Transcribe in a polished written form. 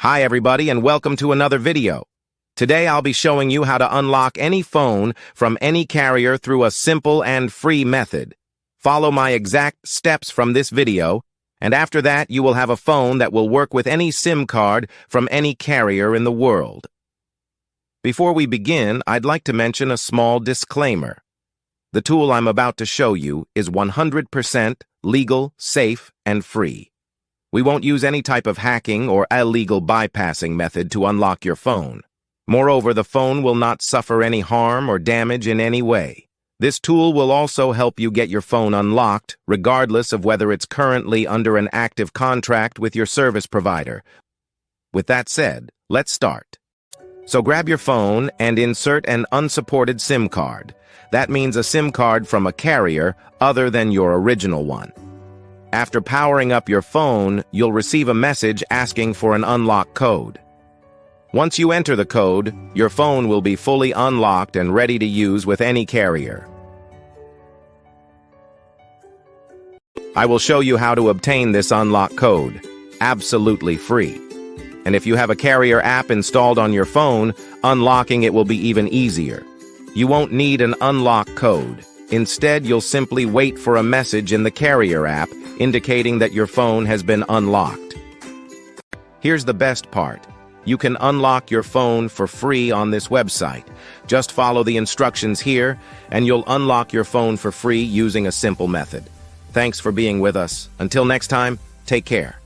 Hi everybody and welcome to another video. Today I'll be showing you how to unlock any phone from any carrier through a simple and free method. Follow my exact steps from this video, and after that you will have a phone that will work with any SIM card from any carrier in the world. Before we begin, I'd like to mention a small disclaimer. The tool I'm about to show you is 100% legal, safe, and free. We won't use any type of hacking or illegal bypassing method to unlock your phone. Moreover, the phone will not suffer any harm or damage in any way. This tool will also help you get your phone unlocked, regardless of whether it's currently under an active contract with your service provider. With that said, let's start. So grab your phone and insert an unsupported SIM card. That means a SIM card from a carrier other than your original one. After powering up your phone, you'll receive a message asking for an unlock code. Once you enter the code, your phone will be fully unlocked and ready to use with any carrier. I will show you how to obtain this unlock code, absolutely free. And if you have a carrier app installed on your phone, unlocking it will be even easier. You won't need an unlock code. Instead, you'll simply wait for a message in the carrier app indicating that your phone has been unlocked. Here's the best part. You can unlock your phone for free on this website. Just follow the instructions here, and you'll unlock your phone for free using a simple method. Thanks for being with us. Until next time, take care.